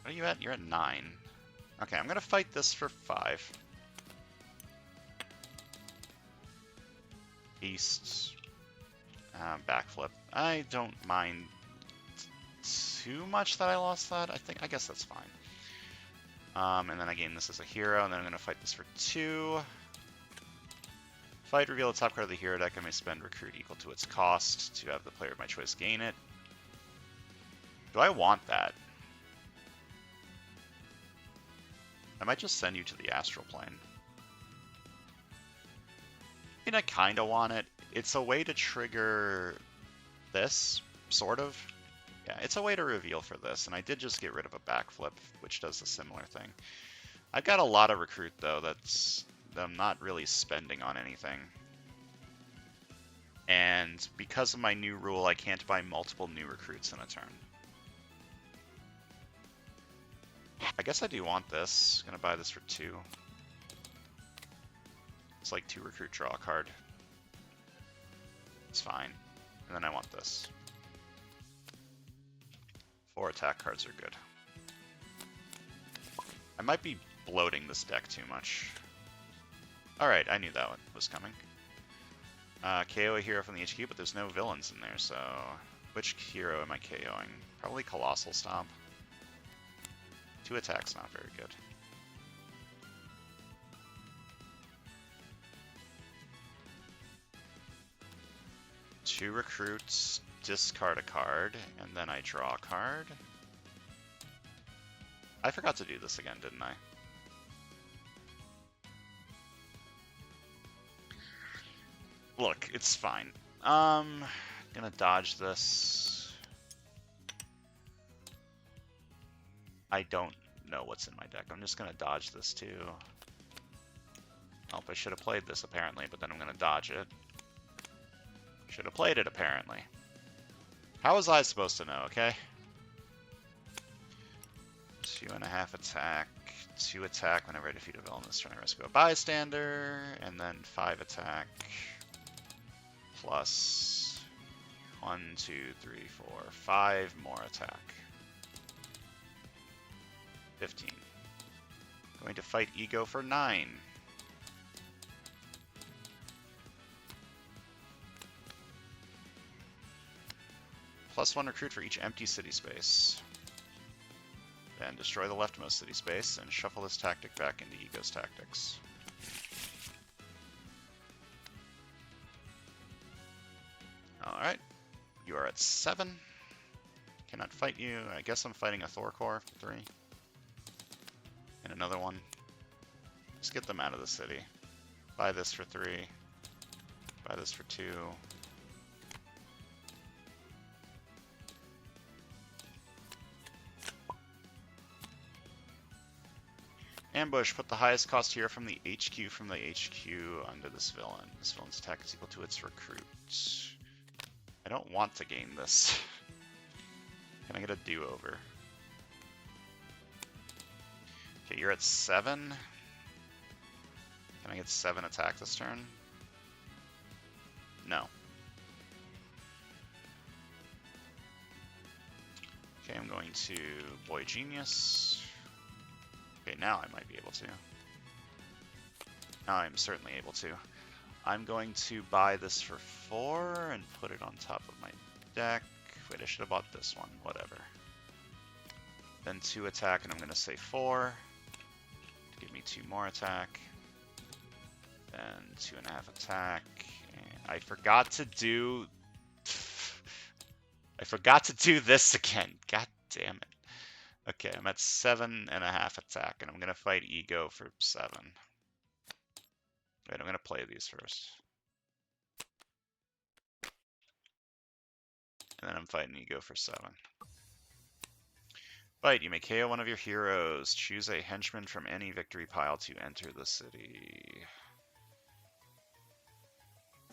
What are you at? You're at 9. Okay, I'm gonna fight this for 5. East. Backflip. I don't mind too much that I lost that. I guess that's fine. And then I gain this as a hero, and then I'm gonna fight this for 2. Fight, reveal the top card of the hero deck. I may spend recruit equal to its cost to have the player of my choice gain it. Do I want that? I might just send you to the astral plane. I mean, I kind of want it. It's a way to trigger this, sort of. Yeah, it's a way to reveal for this, and I did just get rid of a backflip, which does a similar thing. I've got a lot of recruit, though, that I'm not really spending on anything. And because of my new rule, I can't buy multiple new recruits in a turn. I guess I do want this. Gonna buy this for 2. It's like 2 recruit, draw a card. It's fine. And then I want this. 4 attack cards are good. I might be bloating this deck too much. Alright, I knew that one was coming. KO a hero from the HQ, but there's no villains in there, so... Which hero am I KOing? Probably Colossal Stomp. 2 attacks, not very good. Two recruits, discard a card, and then I draw a card. I forgot to do this again, didn't I? Look, it's fine. Gonna dodge this. I don't know what's in my deck. I'm just gonna dodge this too. Oh, I should have played this apparently, but then I'm gonna dodge it. Should have played it apparently. How was I supposed to know, okay? 2.5 attack, 2 attack whenever I defeat a villain this turn. I rescue a bystander, and then 5 attack plus 1, 2, 3, 4, 5 more attack. 15. Going to fight Ego for 9. +1 recruit for each empty city space. Then destroy the leftmost city space and shuffle this tactic back into Ego's tactics. Alright, you are at 7. Cannot fight you. I guess I'm fighting a Thor core for 3. And another one. Just get them out of the city. Buy this for 3. Buy this for 2. Ambush, put the highest cost here from the HQ under this villain. This villain's attack is equal to its recruit. I don't want to gain this. Can I get a do-over? Okay, you're at 7. Can I get 7 attack this turn? No. Okay, I'm going to Boy Genius. Okay, now I might be able to. Now I'm certainly able to. I'm going to buy this for 4 and put it on top of my deck. Wait, I should have bought this one. Whatever. Then 2 attack, and I'm going to say 4 to give me 2 more attack. Then 2.5 attack. And I forgot to do. I forgot to do this again. God damn it. Okay, I'm at 7.5 attack, and I'm going to fight Ego for 7. Wait, I'm going to play these first. And then I'm fighting Ego for 7. Fight, you may KO one of your heroes. Choose a henchman from any victory pile to enter the city.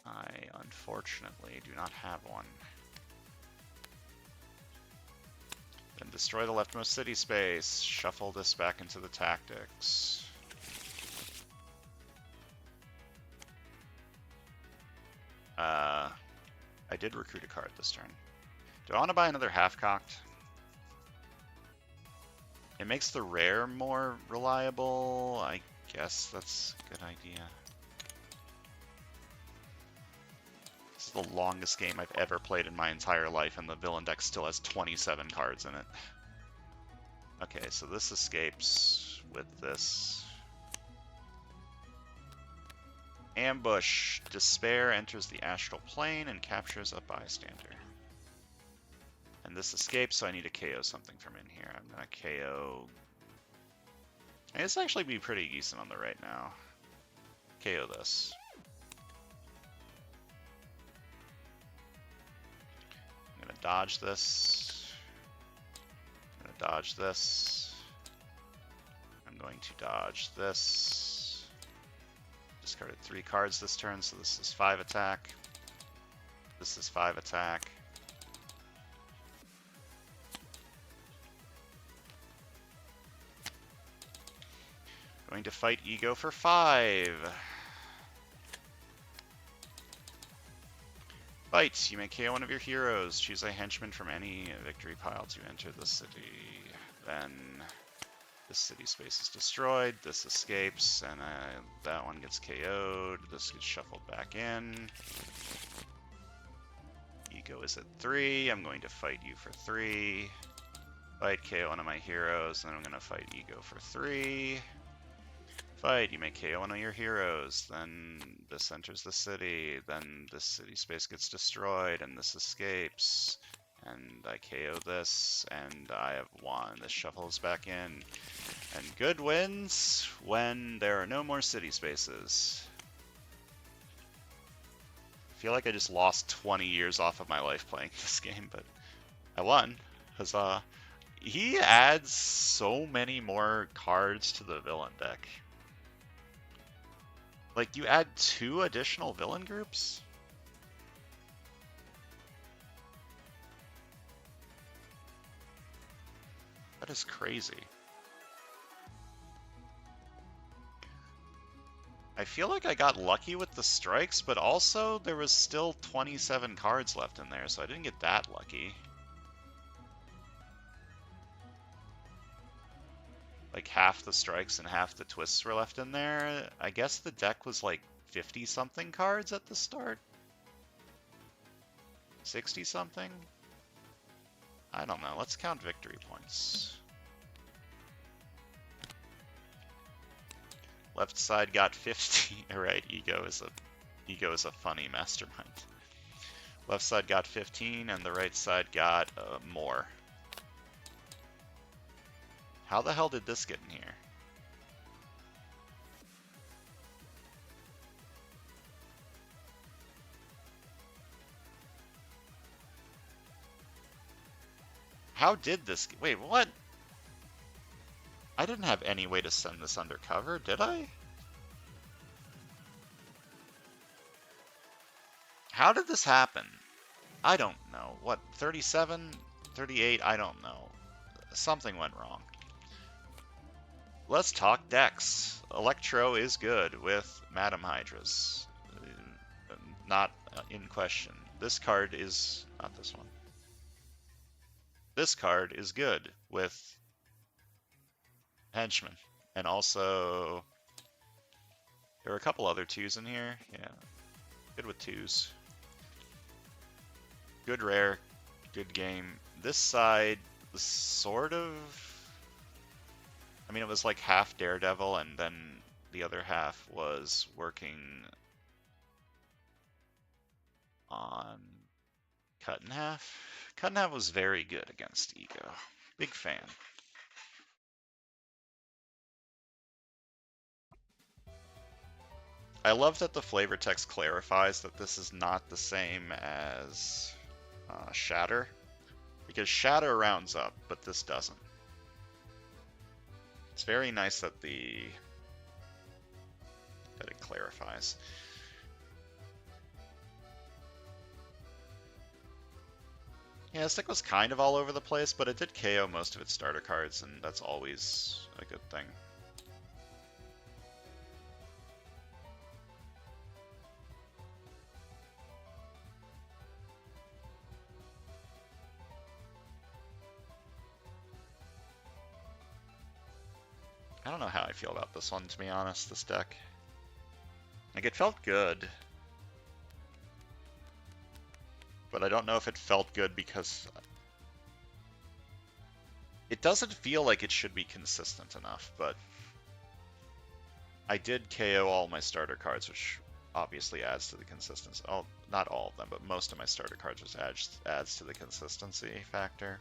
I, unfortunately, do not have one. Then destroy the leftmost city space. Shuffle this back into the tactics. I did recruit a card this turn. Do I want to buy another half-cocked? It makes the rare more reliable. I guess that's a good idea. This is the longest game I've ever played in my entire life, and the villain deck still has 27 cards in it. Okay, so this escapes with this. Ambush. Despair enters the astral plane and captures a bystander. And this escapes, so I need to KO something from in here. I'm going to KO... This actually be pretty decent on the right now. KO this. I'm going to dodge this. I'm going to dodge this. I'm going to dodge this. Discarded 3 cards this turn, so this is 5 attack. This is 5 attack. Going to fight Ego for 5. Fight! You may KO one of your heroes. Choose a henchman from any victory pile to enter the city. Then this city space is destroyed. This escapes, and that one gets KO'd. This gets shuffled back in. Ego is at 3. I'm going to fight you for 3. Fight, KO one of my heroes. Then I'm going to fight Ego for 3. Fight, you may KO one of your heroes. Then this enters the city. Then this city space gets destroyed, and this escapes. And I KO this, and I have won. This shuffles back in. And good wins when there are no more city spaces. I feel like I just lost 20 years off of my life playing this game, but I won. Huzzah. He adds so many more cards to the villain deck. Like, you add 2 additional villain groups? That is crazy. I feel like I got lucky with the strikes, but also there was still 27 cards left in there, so I didn't get that lucky. Like half the strikes and half the twists were left in there. I guess the deck was like 50-something cards at the start? 60-something? I don't know. Let's count victory points. Left side got 15. Alright, Ego is a funny mastermind. Left side got 15, and the right side got more. How the hell did this get in here? How did this... Wait, what? I didn't have any way to send this undercover, did I? How did this happen? I don't know. What, 37? 38? I don't know. Something went wrong. Let's talk decks. Electro is good with Madam Hydras. Not in question. This card is... not this one. This card is good with Henchman. And also... there are a couple other 2s in here. Yeah. Good with 2s. Good rare. Good game. This side was sort of... I mean, it was like half Daredevil, and then the other half was working on Cut in Half. Cut in Half was very good against Ego. Big fan. I love that the flavor text clarifies that this is not the same as Shatter, because Shatter rounds up, but this doesn't. It's very nice that it clarifies. Yeah, this deck was kind of all over the place, but it did KO most of its starter cards, and that's always a good thing. I don't know how I feel about this one, to be honest, this deck. Like, it felt good. But I don't know if it felt good because... it doesn't feel like it should be consistent enough, but... I did KO all my starter cards, which obviously adds to the consistency. Oh, not all of them, but most of my starter cards just adds to the consistency factor.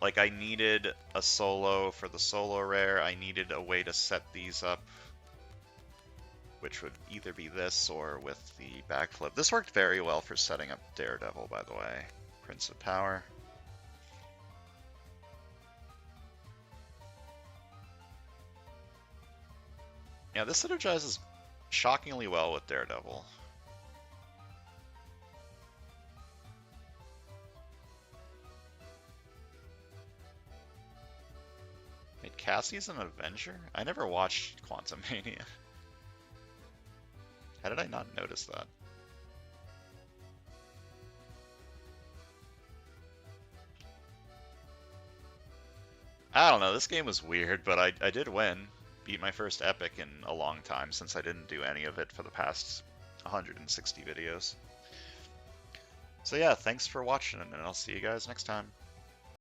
Like, I needed a solo for the solo rare. I needed a way to set these up, which would either be this or with the backflip. This worked very well for setting up Daredevil, by the way. Prince of Power. Yeah, this synergizes shockingly well with Daredevil. Wait, Cassie's an Avenger? I never watched Quantum Mania. How did I not notice that? I don't know, this game was weird, but I did win. Beat my first epic in a long time since I didn't do any of it for the past 160 videos. So yeah, thanks for watching, and I'll see you guys next time.